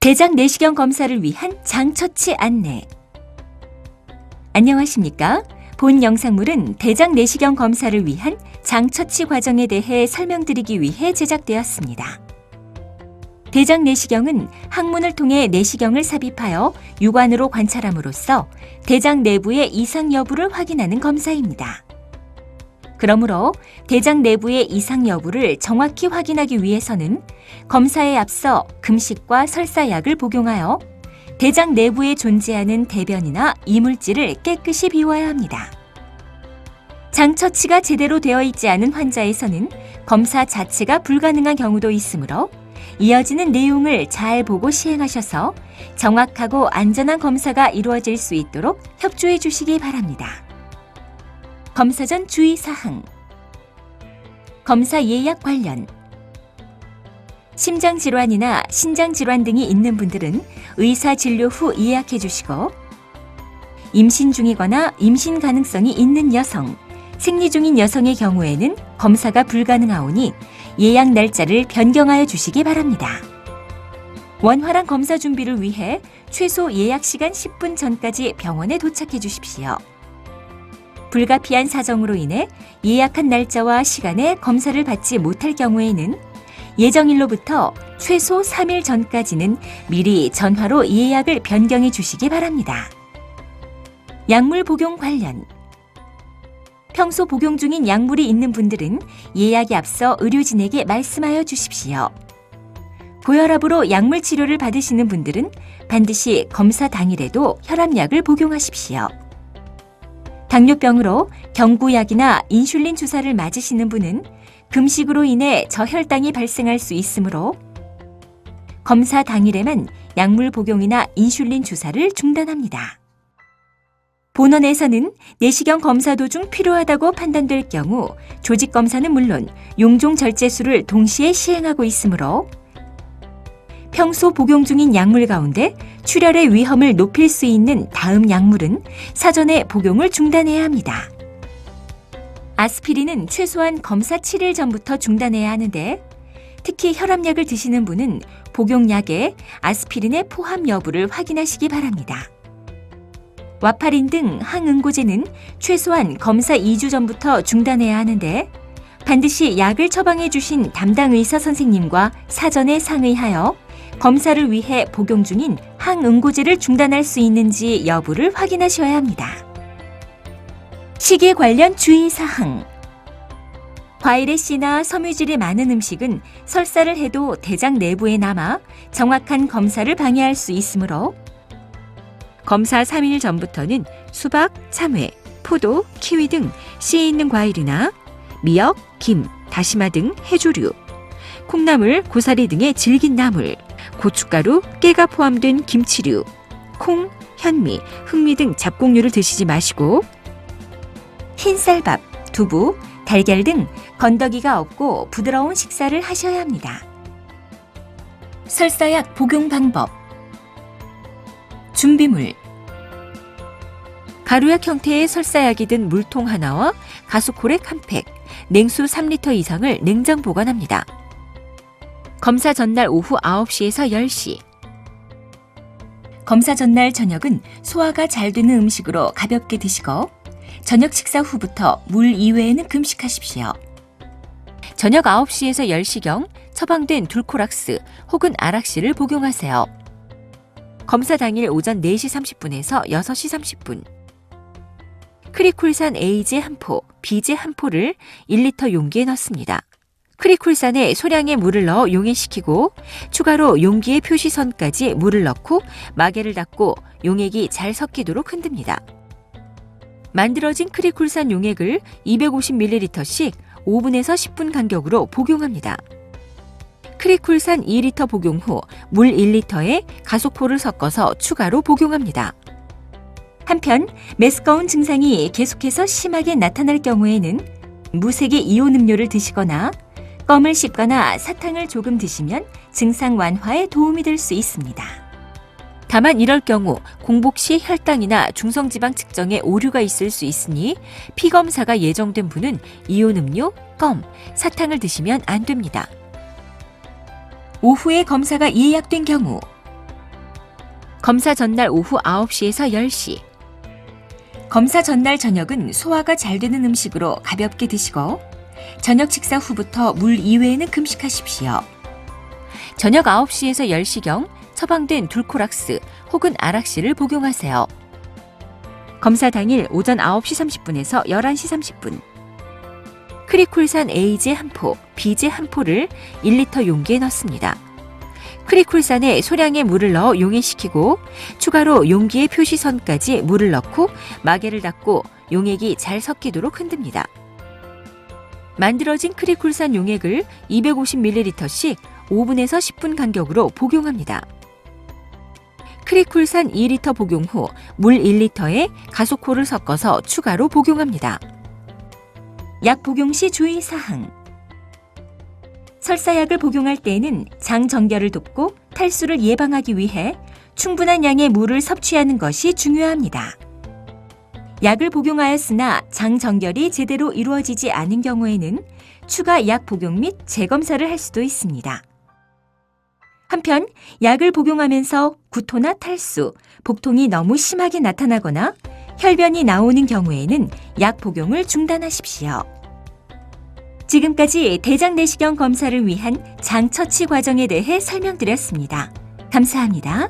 대장 내시경 검사를 위한 장처치 안내. 안녕하십니까? 본 영상물은 대장 내시경 검사를 위한 장처치 과정에 대해 설명드리기 위해 제작되었습니다. 대장 내시경은 항문을 통해 내시경을 삽입하여 육안으로 관찰함으로써 대장 내부의 이상 여부를 확인하는 검사입니다. 그러므로 대장 내부의 이상 여부를 정확히 확인하기 위해서는 검사에 앞서 금식과 설사약을 복용하여 대장 내부에 존재하는 대변이나 이물질을 깨끗이 비워야 합니다. 장처치가 제대로 되어 있지 않은 환자에서는 검사 자체가 불가능한 경우도 있으므로 이어지는 내용을 잘 보고 시행하셔서 정확하고 안전한 검사가 이루어질 수 있도록 협조해 주시기 바랍니다. 검사 전 주의사항. 검사 예약 관련. 심장질환이나 신장질환 등이 있는 분들은 의사 진료 후 예약해 주시고, 임신 중이거나 임신 가능성이 있는 여성, 생리 중인 여성의 경우에는 검사가 불가능하오니 예약 날짜를 변경하여 주시기 바랍니다. 원활한 검사 준비를 위해 최소 예약 시간 10분 전까지 병원에 도착해 주십시오. 불가피한 사정으로 인해 예약한 날짜와 시간에 검사를 받지 못할 경우에는 예정일로부터 최소 3일 전까지는 미리 전화로 예약을 변경해 주시기 바랍니다. 약물 복용 관련. 평소 복용 중인 약물이 있는 분들은 예약에 앞서 의료진에게 말씀하여 주십시오. 고혈압으로 약물 치료를 받으시는 분들은 반드시 검사 당일에도 혈압약을 복용하십시오. 당뇨병으로 경구약이나 인슐린 주사를 맞으시는 분은 금식으로 인해 저혈당이 발생할 수 있으므로 검사 당일에만 약물 복용이나 인슐린 주사를 중단합니다. 본원에서는 내시경 검사 도중 필요하다고 판단될 경우 조직 검사는 물론 용종 절제술을 동시에 시행하고 있으므로 평소 복용 중인 약물 가운데 출혈의 위험을 높일 수 있는 다음 약물은 사전에 복용을 중단해야 합니다. 아스피린은 최소한 검사 7일 전부터 중단해야 하는데, 특히 혈압약을 드시는 분은 복용약에 아스피린의 포함 여부를 확인하시기 바랍니다. 와파린 등 항응고제는 최소한 검사 2주 전부터 중단해야 하는데, 반드시 약을 처방해 주신 담당 의사 선생님과 사전에 상의하여 검사를 위해 복용 중인 항응고제를 중단할 수 있는지 여부를 확인하셔야 합니다. 식이 관련 주의사항. 과일의 씨나 섬유질이 많은 음식은 설사를 해도 대장 내부에 남아 정확한 검사를 방해할 수 있으므로 검사 3일 전부터는 수박, 참외, 포도, 키위 등 씨 있는 과일이나 미역, 김, 다시마 등 해조류, 콩나물, 고사리 등의 질긴 나물, 고춧가루, 깨가 포함된 김치류, 콩, 현미, 흑미 등 잡곡류를 드시지 마시고 흰쌀밥, 두부, 달걀 등 건더기가 없고 부드러운 식사를 하셔야 합니다. 설사약 복용 방법. 준비물. 가루약 형태의 설사약이 든 물통 하나와 가수코렉 한 팩, 냉수 3리터 이상을 냉장 보관합니다. 검사 전날 오후 9시에서 10시. 검사 전날 저녁은 소화가 잘 되는 음식으로 가볍게 드시고 저녁 식사 후부터 물 이외에는 금식하십시오. 저녁 9시에서 10시경 처방된 둘코락스 혹은 아락시를 복용하세요. 검사 당일 오전 4시 30분에서 6시 30분. 크리쿨산 A제 한 포, B제 한 포를 1리터 용기에 넣습니다. 크리쿨산에 소량의 물을 넣어 용해시키고 추가로 용기의 표시선까지 물을 넣고 마개를 닫고 용액이 잘 섞이도록 흔듭니다. 만들어진 크리쿨산 용액을 250ml씩 5분에서 10분 간격으로 복용합니다. 크리쿨산 2리터 복용 후 물 1리터에 가속포를 섞어서 추가로 복용합니다. 한편 메스꺼운 증상이 계속해서 심하게 나타날 경우에는 무색의 이온 음료를 드시거나 껌을 씹거나 사탕을 조금 드시면 증상 완화에 도움이 될 수 있습니다. 다만 이럴 경우 공복 시 혈당이나 중성지방 측정에 오류가 있을 수 있으니 피검사가 예정된 분은 이온 음료, 껌, 사탕을 드시면 안 됩니다. 오후에 검사가 예약된 경우 검사 전날 오후 9시에서 10시. 검사 전날 저녁은 소화가 잘 되는 음식으로 가볍게 드시고 저녁 식사 후부터 물 이외에는 금식하십시오. 저녁 9시에서 10시경 처방된 둘코락스 혹은 아락시를 복용하세요. 검사 당일 오전 9시 30분에서 11시 30분. 크리콜산 A제 한 포, B제 한 포를 1리터 용기에 넣습니다. 크리콜산에 소량의 물을 넣어 용해시키고 추가로 용기의 표시선까지 물을 넣고 마개를 닫고 용액이 잘 섞이도록 흔듭니다. 만들어진 크리콜산 용액을 250ml씩 5분에서 10분 간격으로 복용합니다. 크리콜산 2리터 복용 후 물 1리터에 가속호를 섞어서 추가로 복용합니다. 약 복용 시 주의사항. 설사약을 복용할 때에는 장 정결을 돕고 탈수를 예방하기 위해 충분한 양의 물을 섭취하는 것이 중요합니다. 약을 복용하였으나 장 정결이 제대로 이루어지지 않은 경우에는 추가 약 복용 및 재검사를 할 수도 있습니다. 한편 약을 복용하면서 구토나 탈수, 복통이 너무 심하게 나타나거나 혈변이 나오는 경우에는 약 복용을 중단하십시오. 지금까지 대장 내시경 검사를 위한 장 처치 과정에 대해 설명드렸습니다. 감사합니다.